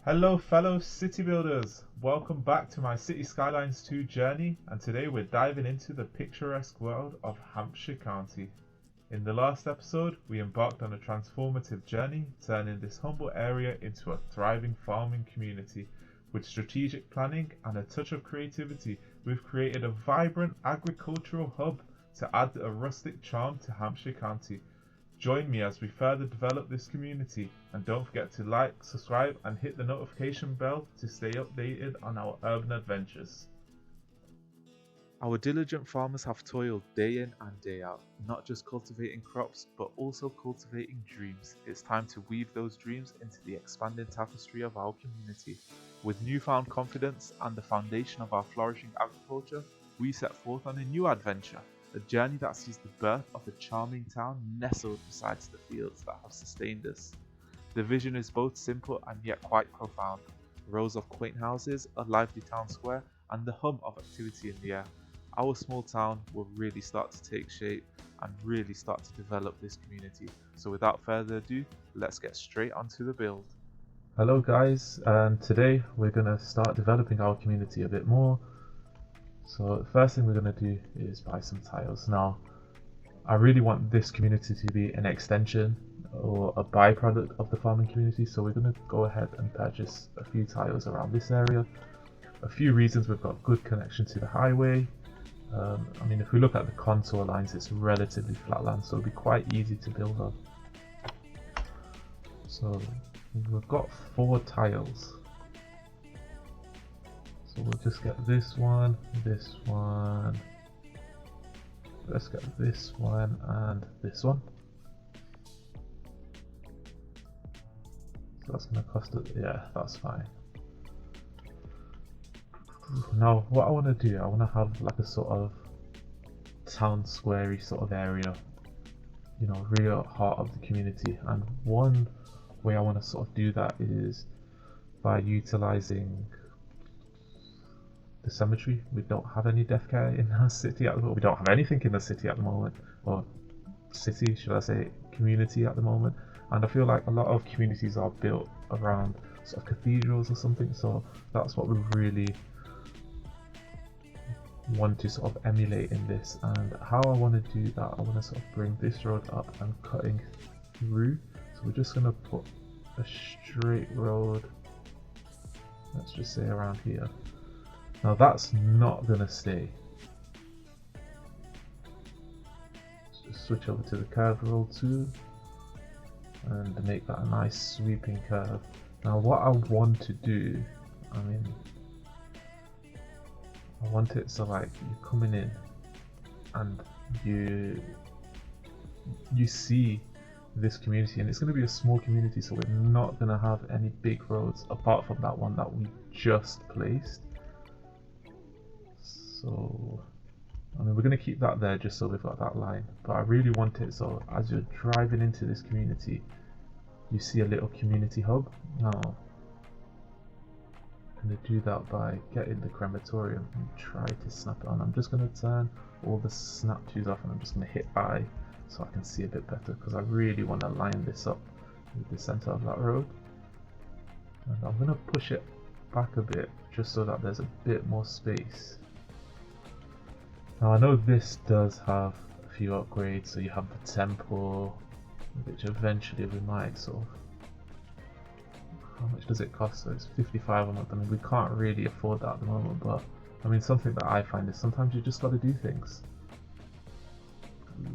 Hello fellow city builders, welcome back to my Cities Skylines 2 journey, and today we're diving into the picturesque world of Hampshire County. In the last episode, we embarked on a transformative journey, turning this humble area into a thriving farming community. With strategic planning and a touch of creativity, we've created a vibrant agricultural hub to add a rustic charm to Hampshire County. Join me as we further develop this community, and don't forget to like, subscribe and hit the notification bell to stay updated on our urban adventures. Our diligent farmers have toiled day in and day out, not just cultivating crops but also cultivating dreams. It's time to weave those dreams into the expanding tapestry of our community. With newfound confidence and the foundation of our flourishing agriculture, we set forth on a new adventure. A journey that sees the birth of a charming town nestled beside the fields that have sustained us. The vision is both simple and yet quite profound. Rows of quaint houses, a lively town square, and the hum of activity in the air. Our small town will really start to take shape and really start to develop this community. So without further ado, let's get straight onto the build. Hello guys, and today we're going to start developing our community a bit more. So the first thing we're going to do is buy some tiles. Now, I really want this community to be an extension or a byproduct of the farming community, so we're going to go ahead and purchase a few tiles around this area. A few reasons: we've got good connection to the highway. I mean, if we look at the contour lines, it's relatively flat land, so it'll be quite easy to build on. So we've got 4 tiles. So we'll just get this one, let's get this one and this one. So that's going to cost us, yeah, that's fine. Now what I want to do, I want to have like a sort of town square-y sort of area, you know, real heart of the community. And one way I want to sort of do that is by utilizing the cemetery. We don't have any death care in our city at the moment. We don't have anything in the city at the moment, or city, should I say, community at the moment. And I feel like a lot of communities are built around sort of cathedrals or something. So that's what we really want to sort of emulate in this. And how I want to do that, I want to sort of bring this road up and cutting through. So we're just going to put a straight road, let's just say around here. Now that's not going to stay. Let's just switch over to the curved road too and make that a nice sweeping curve. Now what I want to do, I mean, I want it so like you're coming in and you see this community, and it's going to be a small community, so we're not going to have any big roads apart from that one that we just placed. So, I mean, we're going to keep that there just so we've got that line, but I really want it so as you're driving into this community, you see a little community hub. Now, I'm going to do that by getting the crematorium and try to snap it on. I'm just going to turn all the snap tools off, and I'm just going to hit I so I can see a bit better, because I really want to line this up with the center of that road. And I'm going to push it back a bit just so that there's a bit more space. Now I know this does have a few upgrades, so you have the temple, which eventually we might sort of... How much does it cost? So it's 55 a month. I mean, we can't really afford that at the moment, but I mean, something that I find is sometimes you just got to do things. I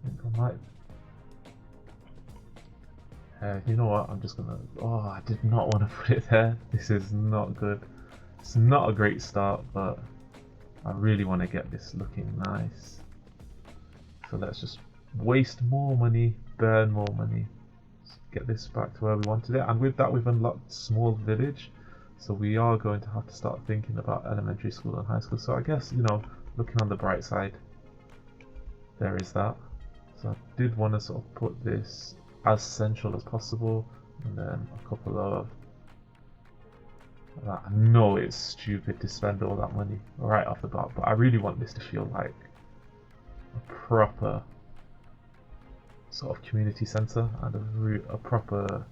think I might... you know what, I'm just gonna... Oh, I did not want to put it there. This is not good. It's not a great start, but I really want to get this looking nice. So let's just waste more money, burn more money, get this back to where we wanted it. And with that, we've unlocked small village, so we are going to have to start thinking about elementary school and high school. So I guess, you know, looking on the bright side, there is that. So I did want to sort of put this as central as possible, and then a couple of... I know it's stupid to spend all that money right off the bat, but I really want this to feel like a proper sort of community centre and a proper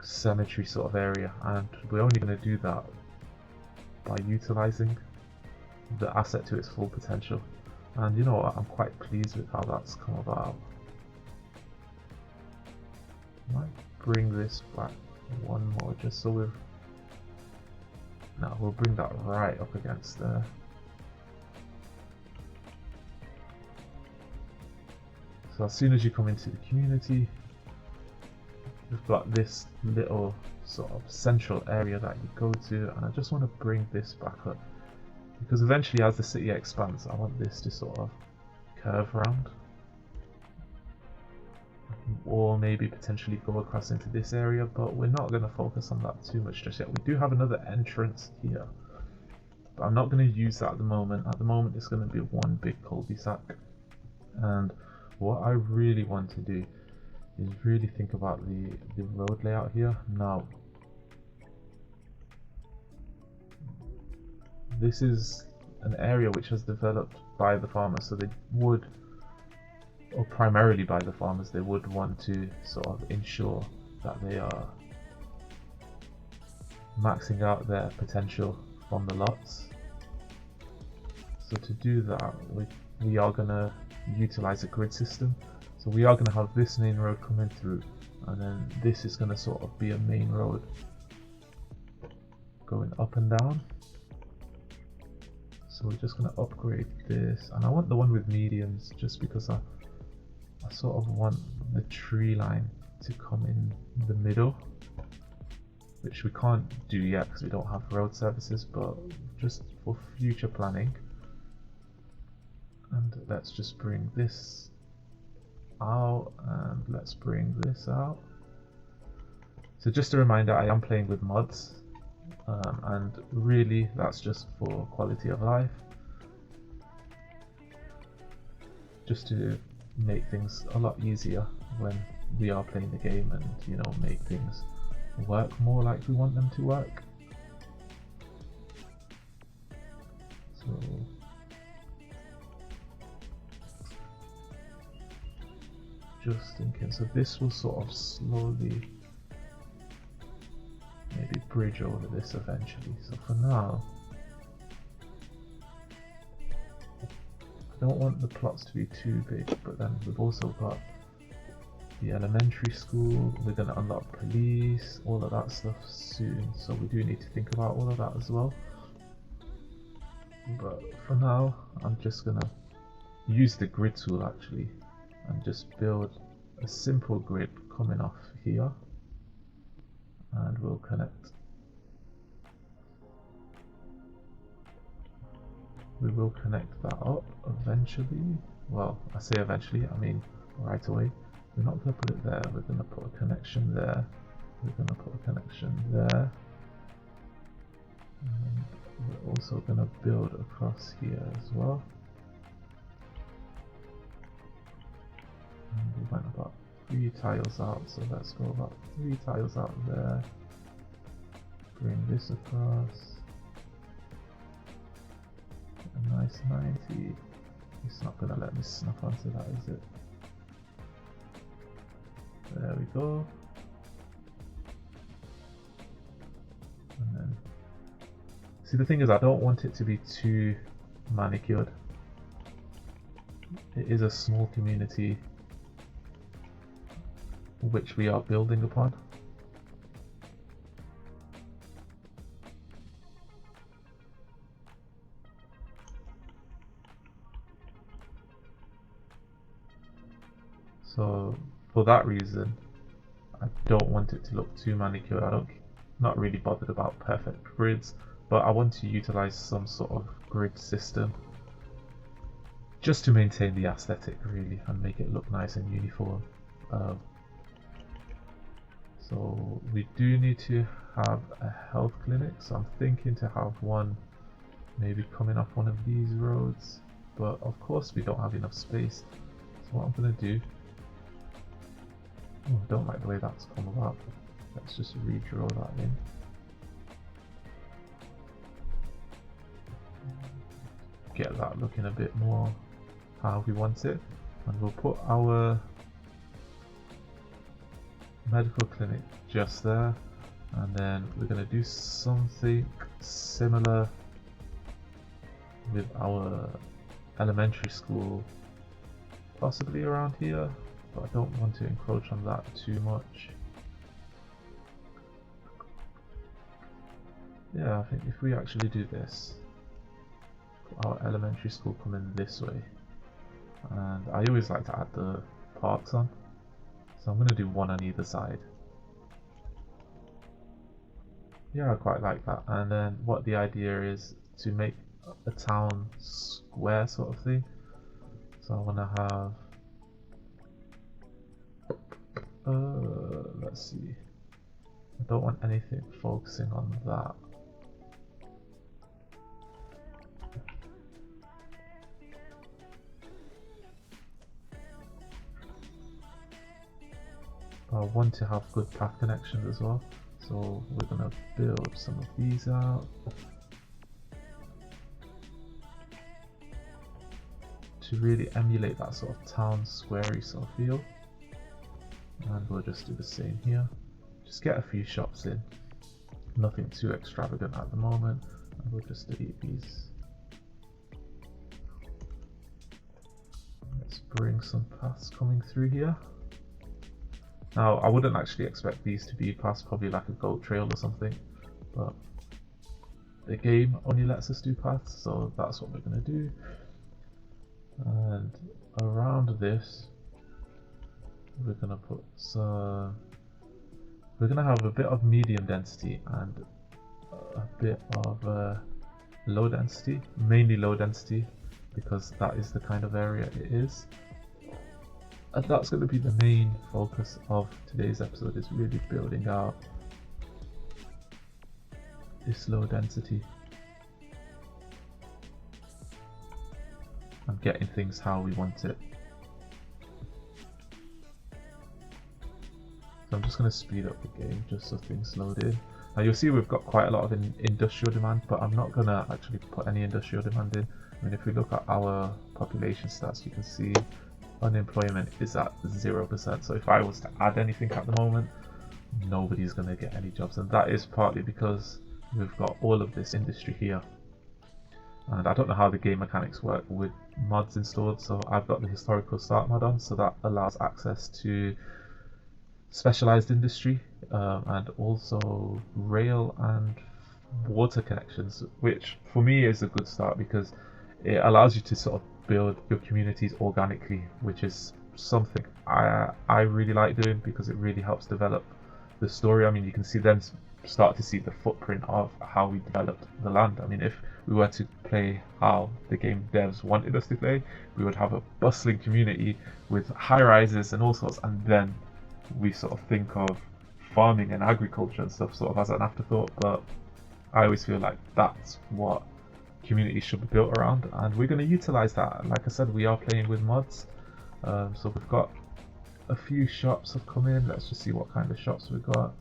cemetery sort of area, and we're only going to do that by utilizing the asset to its full potential. And you know what, I'm quite pleased with how that's come about. Might bring this back one more just so we've... No, we'll bring that right up against there. So as soon as you come into the community, you've got this little sort of central area that you go to, and I just want to bring this back up because eventually as the city expands I want this to sort of curve around, or maybe potentially go across into this area, but we're not going to focus on that too much just yet. We do have another entrance here, but I'm not going to use that at the moment. At the moment it's going to be one big cul-de-sac, and what I really want to do is really think about the road layout here. Now, this is an area which has developed by the farmers, so they would, or primarily by the farmers, they would want to sort of ensure that they are maxing out their potential from the lots. So to do that, we are going to utilize a grid system. So we are going to have this main road coming through, and then this is going to sort of be a main road going up and down. So we're just going to upgrade this, and I want the one with mediums just because I sort of want the tree line to come in the middle, which we can't do yet because we don't have road services, but just for future planning. And let's just bring this out, and let's bring this out. So just a reminder, I am playing with mods, and really that's just for quality of life, just to make things a lot easier when we are playing the game, and you know, make things work more like we want them to work. So just thinking, so this will sort of slowly maybe bridge over this eventually. So for now, I don't want the plots to be too big, but then we've also got the elementary school, we're going to unlock police, all of that stuff soon, so we do need to think about all of that as well. But for now, I'm just going to use the grid tool actually, and just build a simple grid coming off here, and we'll connect. We will connect that up eventually. Well, I say eventually, I mean right away. We're not going to put it there, we're going to put a connection there, we're going to put a connection there, and we're also going to build across here as well. And we went about 3 tiles out, so let's go about 3 tiles out there. Bring this across. A nice 90. It's not going to let me snap onto that, is it? There we go. And then, see, the thing is, I don't want it to be too manicured. It is a small community which we are building upon. So for that reason, I don't want it to look too manicured. Not really bothered about perfect grids, but I want to utilize some sort of grid system just to maintain the aesthetic really, and make it look nice and uniform. So we do need to have a health clinic, so I'm thinking to have one maybe coming off one of these roads, but of course we don't have enough space. So what I'm going to do, oh, I don't like the way that's come about, let's just redraw that in. Get that looking a bit more how we want it, and we'll put our medical clinic just there, and then we're going to do something similar with our elementary school, possibly around here, but I don't want to encroach on that too much. Yeah, I think if we actually do this, our elementary school coming this way, and I always like to add the parks on, so I'm going to do one on either side. Yeah, I quite like that. And then what the idea is to make a town square sort of thing. So I want to have, let's see, I don't want anything focusing on that. I want to have good path connections as well, so we're going to build some of these out. To really emulate that sort of town squarey sort of feel. And we'll just do the same here. Just get a few shops in. Nothing too extravagant at the moment. And we'll just delete these. Let's bring some paths coming through here. Now, I wouldn't actually expect these to be past probably like a goat trail or something, but the game only lets us do paths, so that's what we're going to do. And around this, we're going to put some, we're going to have a bit of medium density and a bit of low density, mainly low density, because that is the kind of area it is. And that's going to be the main focus of today's episode, is really building out this low density and getting things how we want it. So I'm just going to speed up the game just so things load in. Now you'll see we've got quite a lot of industrial demand, but I'm not going to actually put any industrial demand in. I mean, if we look at our population stats, you can see unemployment is at 0%. So if I was to add anything at the moment, nobody's going to get any jobs, and that is partly because we've got all of this industry here. And I don't know how the game mechanics work with mods installed, so I've got the historical start mod on, so that allows access to specialized industry and also rail and water connections, which for me is a good start because it allows you to sort of build your communities organically, which is something I really like doing because it really helps develop the story. I mean, you can see them start to see the footprint of how we developed the land. I mean, if we were to play how the game devs wanted us to play, we would have a bustling community with high rises and all sorts, and then we sort of think of farming and agriculture and stuff sort of as an afterthought. But I always feel like that's what communities should be built around, and we're going to utilize that. Like I said, we are playing with mods, so we've got a few shops have come in. Let's just see what kind of shops we've got.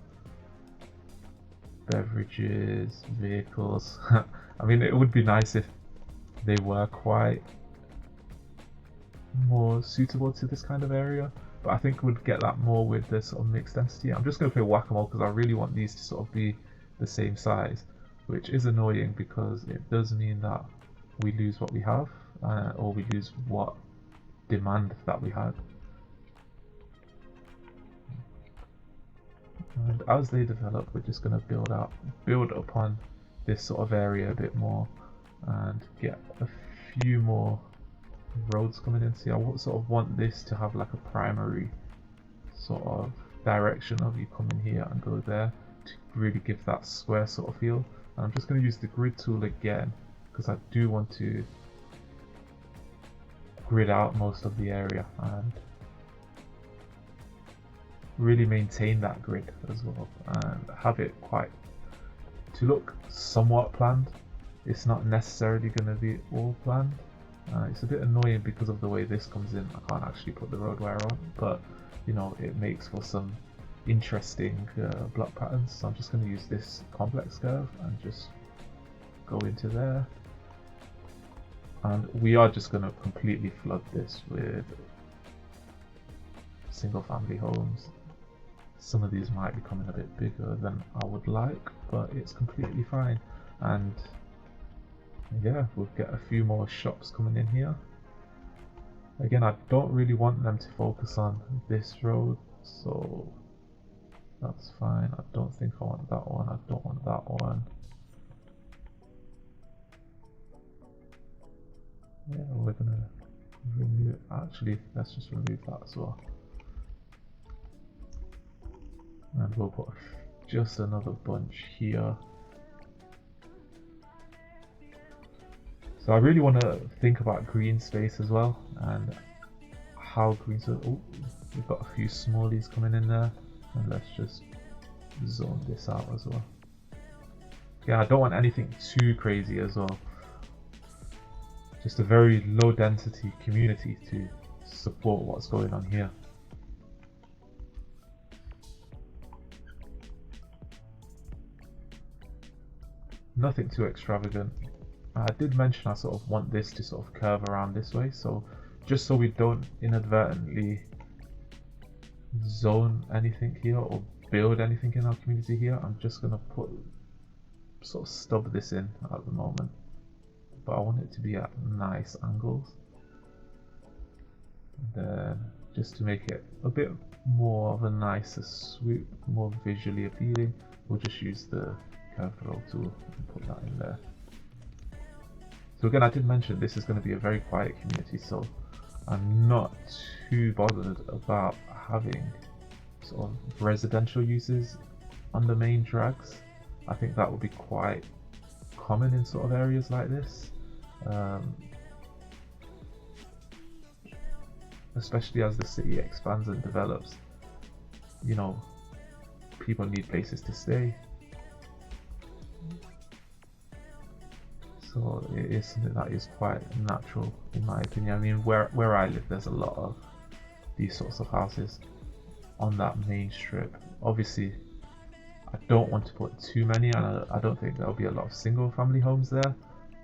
Beverages, vehicles. I mean, it would be nice if they were quite more suitable to this kind of area, but I think we'd get that more with this sort of mixed density. I'm just going to play whack-a-mole because I really want these to sort of be the same size, which is annoying because it does mean that we lose what we have, or we lose what demand that we had. And as they develop, we're just going to build upon this sort of area a bit more and get a few more roads coming in. See, I sort of want this to have like a primary sort of direction of you coming here and go there to really give that square sort of feel. And I'm just going to use the grid tool again because I do want to grid out most of the area and really maintain that grid as well and have it quite to look somewhat planned. It's not necessarily going to be all planned. It's a bit annoying because of the way this comes in. I can't actually put the road wire on, but you know, it makes for some interesting block patterns. So I'm just going to use this complex curve and just go into there, and we are just going to completely flood this with single family homes, some of these might be coming a bit bigger than I would like, but it's completely fine. And yeah, we'll get a few more shops coming in here. Again, I don't really want them to focus on this road, so that's fine. I don't think I want that one. I don't want that one. Yeah, we're gonna remove, actually, let's just remove that as well. And we'll put just another bunch here. So I really want to think about green space as well, and how green, so we've got a few smallies coming in there, and let's just zone this out as well. Yeah, I don't want anything too crazy as well. Just a very low density community to support what's going on here. Nothing too extravagant. I did mention I sort of want this to sort of curve around this way, so just so we don't inadvertently zone anything here or build anything in our community here, I'm just going to put sort of stub this in at the moment, but I want it to be at nice angles. And then just to make it a bit more of a nicer swoop, more visually appealing, we'll just use the curve roll tool and put that in there. So again, I did mention this is going to be a very quiet community, so I'm not too bothered about having sort of residential uses on the main drags. I think that would be quite common in sort of areas like this, especially as the city expands and develops. You know, people need places to stay. So it is something that is quite natural in my opinion. I mean, where I live, there's a lot of these sorts of houses on that main strip. Obviously, I don't want to put too many, and I don't think there'll be a lot of single family homes there,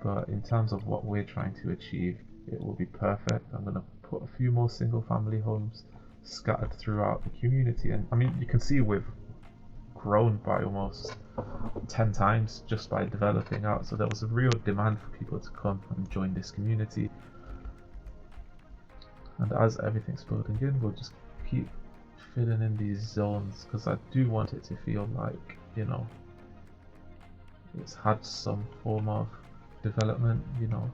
but in terms of what we're trying to achieve, it will be perfect. I'm going to put a few more single family homes scattered throughout the community, and I mean, you can see we've grown by almost 10 times just by developing out, so there was a real demand for people to come and join this community. And as everything's building in, we'll just keep filling in these zones, because I do want it to feel like, you know, it's had some form of development. You know,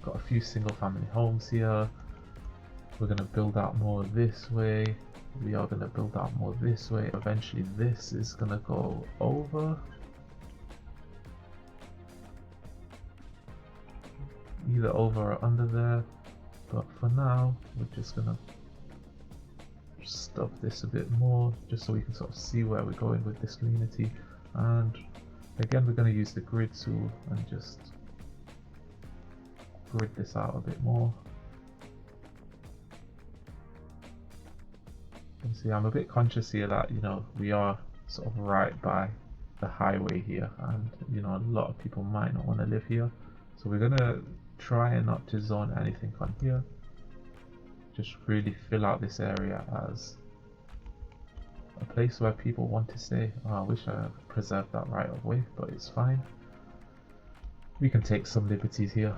got a few single family homes here, we're going to build out more this way, we are going to build out more this way. Eventually this is going to go over, either over or under there, but for now we're just going to stub this a bit more just so we can sort of see where we're going with this community. And again, we're going to use the grid tool and just grid this out a bit more. And see, I'm a bit conscious here that, you know, we are sort of right by the highway here, and you know, a lot of people might not want to live here, so we're gonna try and not to zone anything on here. Just really fill out this area as a place where people want to stay. Oh, I wish I preserved that right of way, but it's fine. We can take some liberties here.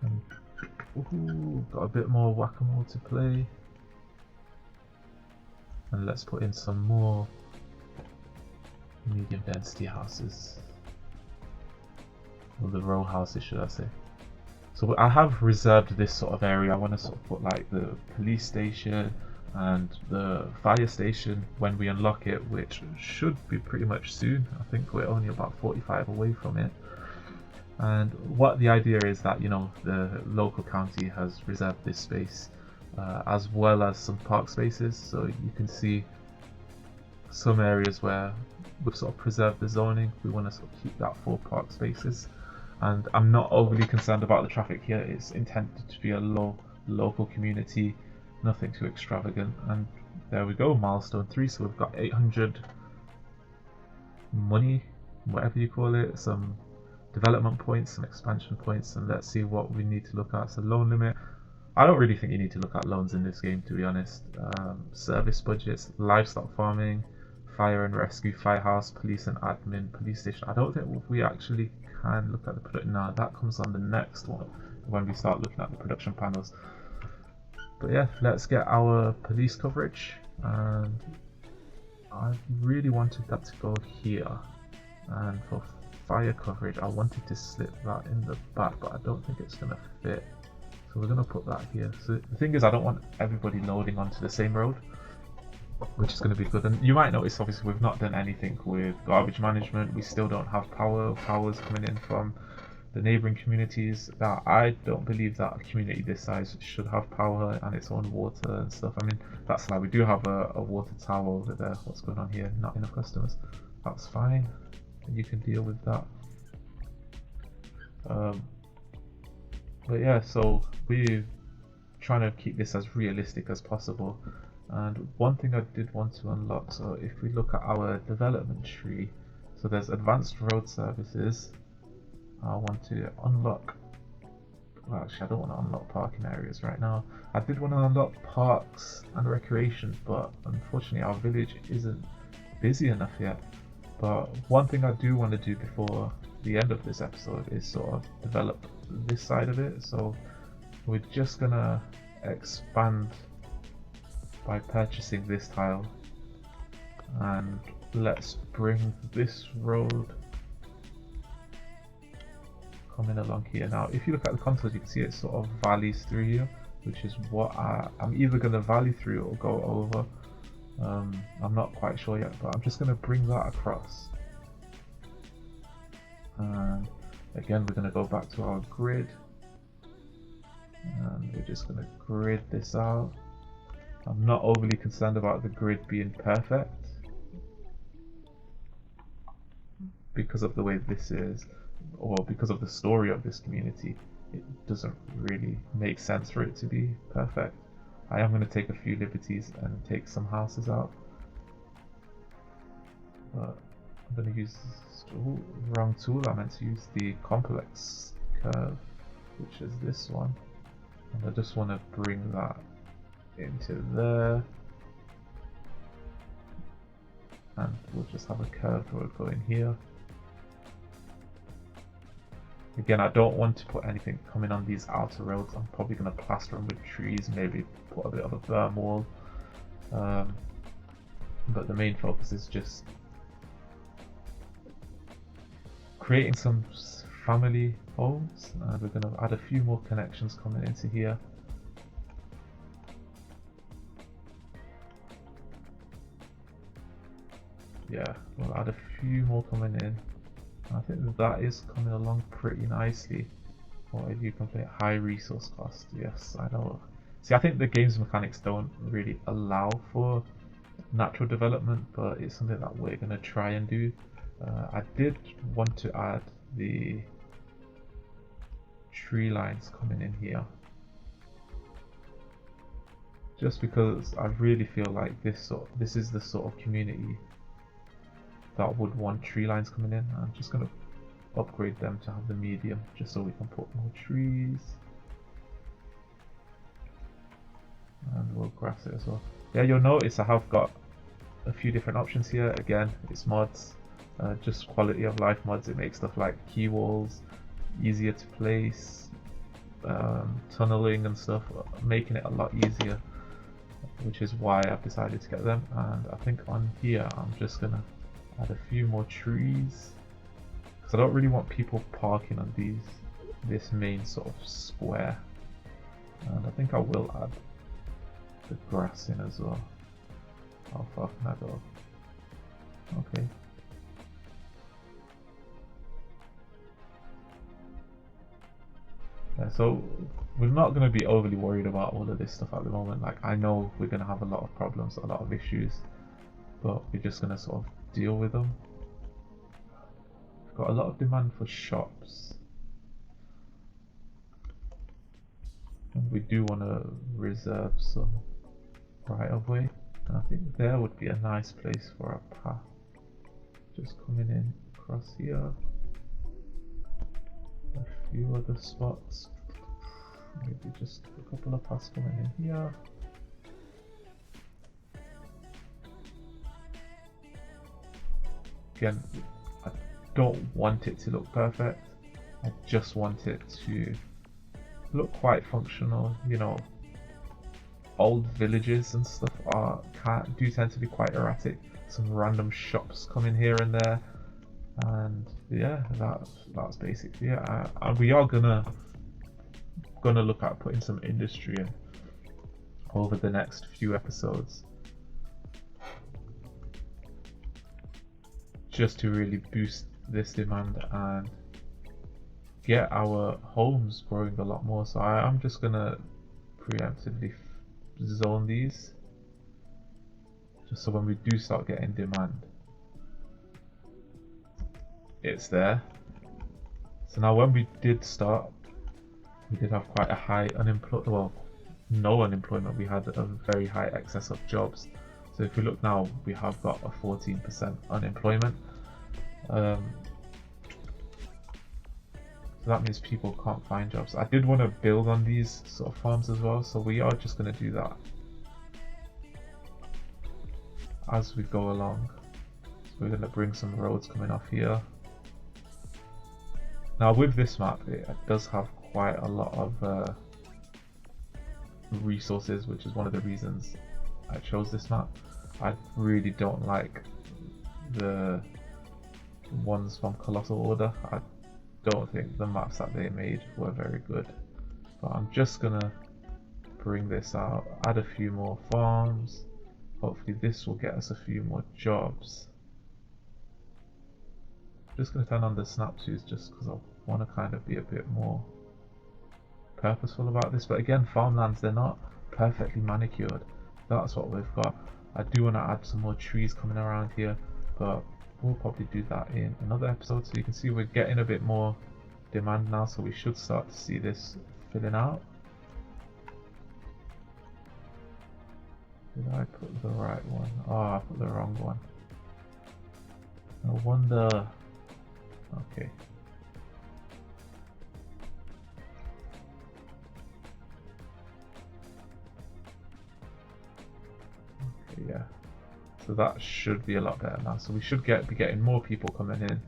And, ooh, got a bit more whack-a-mole to play. And let's put in some more medium density houses. Or the row houses, should I say. So I have reserved this sort of area. I want to sort of put like the police station and the fire station when we unlock it, which should be pretty much soon. I think we're only about 45 away from it. And what the idea is that, you know, the local county has reserved this space as well as some park spaces. So you can see some areas where we've sort of preserved the zoning. We want to sort of keep that for park spaces. And I'm not overly concerned about the traffic here. It's intended to be a local community, nothing too extravagant. And there we go, milestone 3. So we've got 800 money, whatever you call it, some development points, some expansion points, and let's see what we need to look at. So loan limit, I don't really think you need to look at loans in this game, to be honest. Service budgets, livestock farming, fire and rescue, firehouse, police and admin, police station. I don't think we actually can look at the production now. That comes on the next one when we start looking at the production panels. But yeah, let's get our police coverage. And I really wanted that to go here. And for fire coverage, I wanted to slip that in the back, but I don't think it's going to fit. So we're going to put that here. So the thing is, I don't want everybody loading onto the same road, which is going to be good. And you might notice, obviously, we've not done anything with garbage management. We still don't have power. Power's coming in from the neighbouring communities. That I don't believe that a community this size should have power and its own water and stuff. I mean, that's like we do have a water tower over there. What's going on here? Not enough customers. That's fine. You can deal with that. But yeah, so we're trying to keep this as realistic as possible. And one thing I did want to unlock, so if we look at our development tree, so there's advanced road services. I want to unlock, well actually I don't want to unlock parking areas right now. I did want to unlock parks and recreation, but unfortunately our village isn't busy enough yet. But one thing I do want to do before the end of this episode is sort of develop this side of it. So we're just gonna expand by purchasing this tile, and let's bring this road coming along here. Now if you look at the contours, you can see it sort of valleys through here, which is what I'm either going to valley through or go over. I'm not quite sure yet, but I'm just going to bring that across. And again, we're going to go back to our grid, and we're just going to grid this out. I'm not overly concerned about the grid being perfect because of the way this is, or because of the story of this community. It doesn't really make sense for it to be perfect. I am going to take a few liberties and take some houses out, but I'm going to use wrong tool. I meant to use the complex curve, which is this one, and I just want to bring that into there, and we'll just have a curved road going here. Again, I don't want to put anything coming on these outer roads. I'm probably going to plaster them with trees, maybe put a bit of a berm wall. But the main focus is just creating some family homes, and we're going to add a few more connections coming into here. Yeah, we'll add a few more coming in. I think that is coming along pretty nicely. What if you complete high resource cost? Yes, I know. See, I think the game's mechanics don't really allow for natural development, but it's something that we're going to try and do. I did want to add the tree lines coming in here, just because I really feel like this is the sort of community that would want tree lines coming in. I'm just going to upgrade them to have the medium, just so we can put more trees, and we'll grass it as well. Yeah, you'll notice I have got a few different options here. Again, it's mods, just quality of life mods. It makes stuff like key walls easier to place, tunneling and stuff, making it a lot easier, which is why I've decided to get them. And I think on here I'm just gonna add a few more trees, because I don't really want people parking on this main sort of square. And I think I will add the grass in as well. How far can I go? Okay. Yeah, so we're not going to be overly worried about all of this stuff at the moment. Like, I know we're going to have a lot of problems, a lot of issues, but we're just going to sort of deal with them. We've got a lot of demand for shops, and we do want to reserve some right of way. And I think there would be a nice place for a path, just coming in across here. A few other spots. Maybe just a couple of paths coming in here. Again, I don't want it to look perfect. I just want it to look quite functional. You know, old villages and stuff do tend to be quite erratic. Some random shops come in here and there, and yeah, that's basically it. And we are gonna look at putting some industry in over the next few episodes, just to really boost this demand and get our homes growing a lot more. So I'm just gonna preemptively zone these, just so when we do start getting demand, it's there. So now when we did start, we did have quite a high unemployment, well, no unemployment, we had a very high excess of jobs. So if we look now, we have got a 14% unemployment. So that means people can't find jobs. I did want to build on these sort of farms as well, so we are just going to do that as we go along. So we're going to bring some roads coming off here. Now with this map, it does have quite a lot of resources, which is one of the reasons I chose this map. I really don't like the ones from Colossal Order. I don't think the maps that they made were very good, but I'm just gonna bring this out, add a few more farms. Hopefully this will get us a few more jobs. Just gonna turn on the snap twos just because I want to kind of be a bit more purposeful about this. But again, farmlands, they're not perfectly manicured. That's what we've got. I do want to add some more trees coming around here, but we'll probably do that in another episode. So you can see we're getting a bit more demand now, so we should start to see this filling out. Did I put the right one? Oh, I put the wrong one. No wonder. Okay. Okay, yeah. So that should be a lot better now. So we should be getting more people coming in.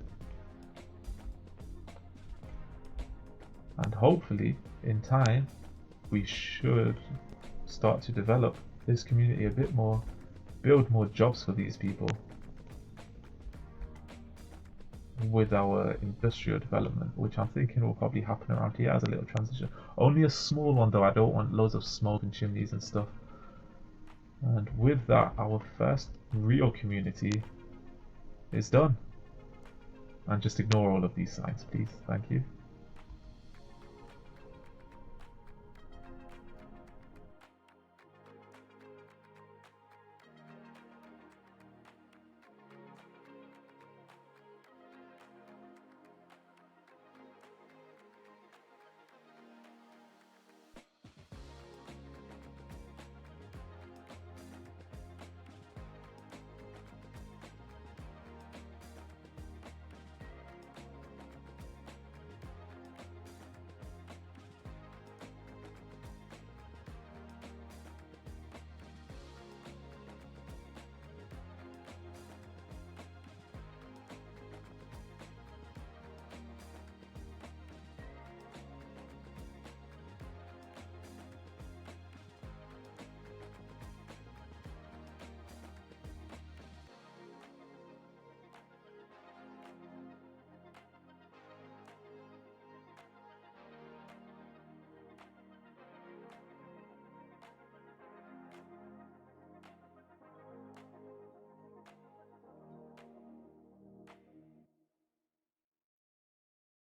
And hopefully, in time, we should start to develop this community a bit more, build more jobs for these people with our industrial development, which I'm thinking will probably happen around here as a little transition. Only a small one though, I don't want loads of smoke and chimneys and stuff. And with that, our first real community is done. And just ignore all of these signs, please. Thank you.